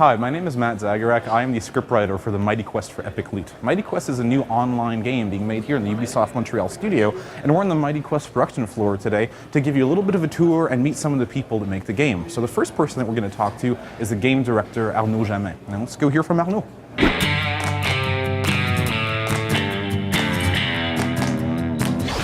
Hi, my name is Matt Zagorak. I am the scriptwriter for the Mighty Quest for Epic Loot. Mighty Quest is a new online game being made here in the Ubisoft Montréal studio, and we're on the Mighty Quest production floor today to give you a little bit of a tour and meet some of the people that make the game. So the first person that we're going to talk to is the game director, Arnaud Jamin. Now let's go hear from Arnaud.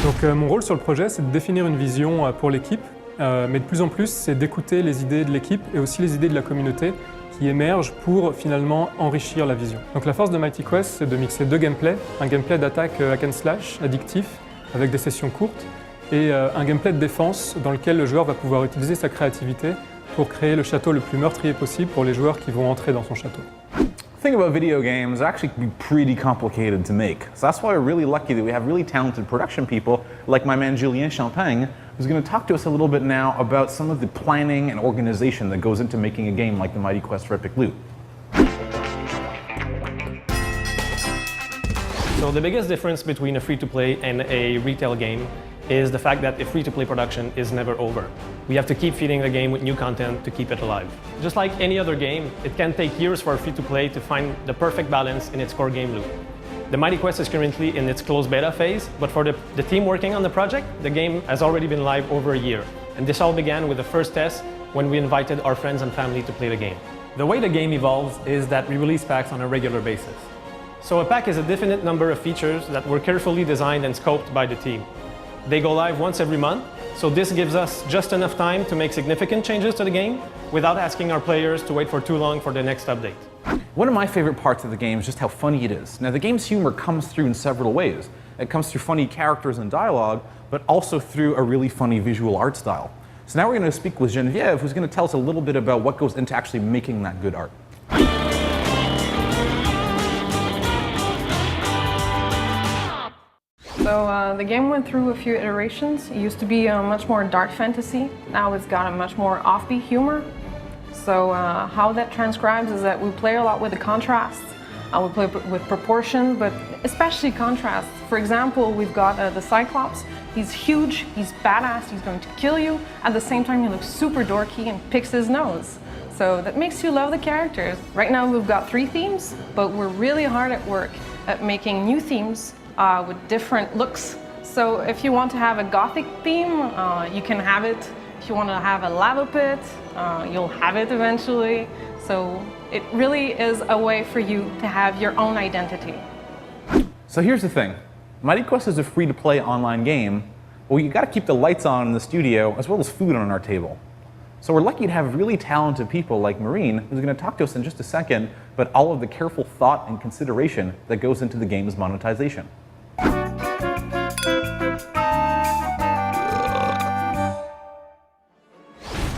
Donc mon rôle sur le projet, c'est de définir une vision pour l'équipe, mais de plus en plus, c'est d'écouter les idées de l'équipe et aussi les idées de la communauté qui émergent pour finalement enrichir la vision. Donc la force de Mighty Quest, c'est de mixer deux gameplays, un gameplay d'attaque hack and slash, addictif, avec des sessions courtes, et un gameplay de défense dans lequel le joueur va pouvoir utiliser sa créativité pour créer le château le plus meurtrier possible pour les joueurs qui vont entrer dans son château. The thing about video games actually can be pretty complicated to make. So that's why we're really lucky that we have really talented production people like my man Julien Champagne, who's going to talk to us a little bit now about some of the planning and organization that goes into making a game like the Mighty Quest for Epic Loot. So the biggest difference between a free-to-play and a retail game is the fact that a free-to-play production is never over. We have to keep feeding the game with new content to keep it alive. Just like any other game, it can take years for a free-to-play to find the perfect balance in its core game loop. The Mighty Quest is currently in its closed beta phase, but for the team working on the project, the game has already been live over a year. And this all began with the first test when we invited our friends and family to play the game. The way the game evolves is that we release packs on a regular basis. So a pack is a definite number of features that were carefully designed and scoped by the team. They go live once every month, so this gives us just enough time to make significant changes to the game without asking our players to wait for too long for the next update. One of my favorite parts of the game is just how funny it is. Now the game's humor comes through in several ways. It comes through funny characters and dialogue, but also through a really funny visual art style. So now we're going to speak with Geneviève, who's going to tell us a little bit about what goes into actually making that good art. So the game went through a few iterations. It used to be much more dark fantasy. Now it's got a much more offbeat humor. So how that transcribes is that we play a lot with the contrasts. We play with proportions, but especially contrasts. For example, we've got the Cyclops. He's huge, he's badass, he's going to kill you. At the same time, he looks super dorky and picks his nose. So that makes you love the characters. Right now we've got 3 themes, but we're really hard at work at making new themes with different looks. So if you want to have a gothic theme, you can have it. If you want to have a lava pit, you'll have it eventually. So it really is a way for you to have your own identity. So here's the thing. Mighty Quest is a free-to-play online game, but you got to keep the lights on in the studio as well as food on our table. So we're lucky to have really talented people like Maureen, who's going to talk to us in just a second about all of the careful thought and consideration that goes into the game's monetization.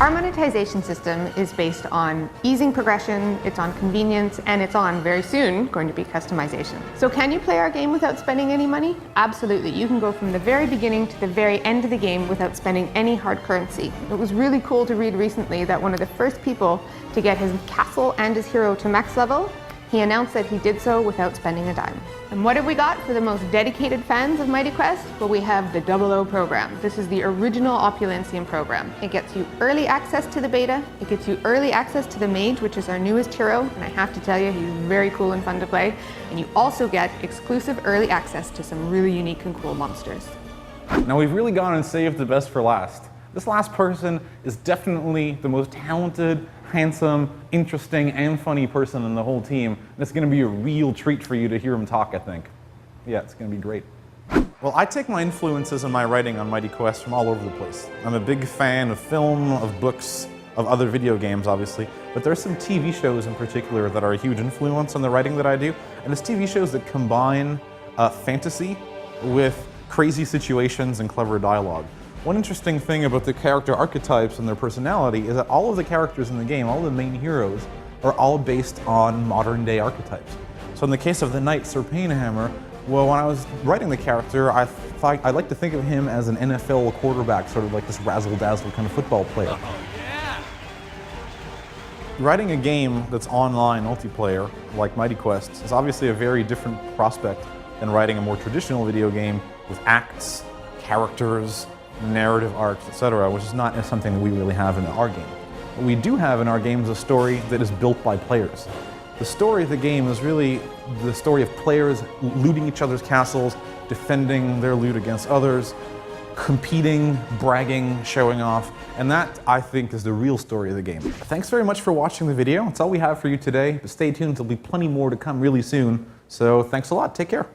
Our monetization system is based on easing progression, it's on convenience, and it's on, very soon, going to be customization. So can you play our game without spending any money? Absolutely. You can go from the very beginning to the very end of the game without spending any hard currency. It was really cool to read recently that one of the first people to get his castle and his hero to max level, he announced that he did so without spending a dime. And what have we got for the most dedicated fans of Mighty Quest? Well, we have the 00 program. This is the original Opulencium program. It gets you early access to the beta, it gets you early access to the mage, which is our newest hero, and I have to tell you, he's very cool and fun to play. And you also get exclusive early access to some really unique and cool monsters. Now we've really gone and saved the best for last. This last person is definitely the most talented, handsome, interesting, and funny person in the whole team. And it's going to be a real treat for you to hear him talk, I think. Yeah, it's going to be great. Well, I take my influences in my writing on Mighty Quest from all over the place. I'm a big fan of film, of books, of other video games, obviously, but there are some TV shows in particular that are a huge influence on the writing that I do, and it's TV shows that combine fantasy with crazy situations and clever dialogue. One interesting thing about the character archetypes and their personality is that all of the characters in the game, all the main heroes, are all based on modern-day archetypes. So in the case of the knight Sir Painhammer, well, when I was writing the character, I thought I'd like to think of him as an NFL quarterback, sort of like this razzle-dazzle kind of football player. Yeah. Writing a game that's online, multiplayer, like Mighty Quest, is obviously a very different prospect than writing a more traditional video game with acts, characters, narrative arcs, etc., which is not something that we really have in our game. What we do have in our game is a story that is built by players. The story of the game is really the story of players looting each other's castles, defending their loot against others, competing, bragging, showing off, and that, I think, is the real story of the game. Thanks very much for watching the video. That's all we have for you today, but stay tuned, there'll be plenty more to come really soon. So thanks a lot, take care.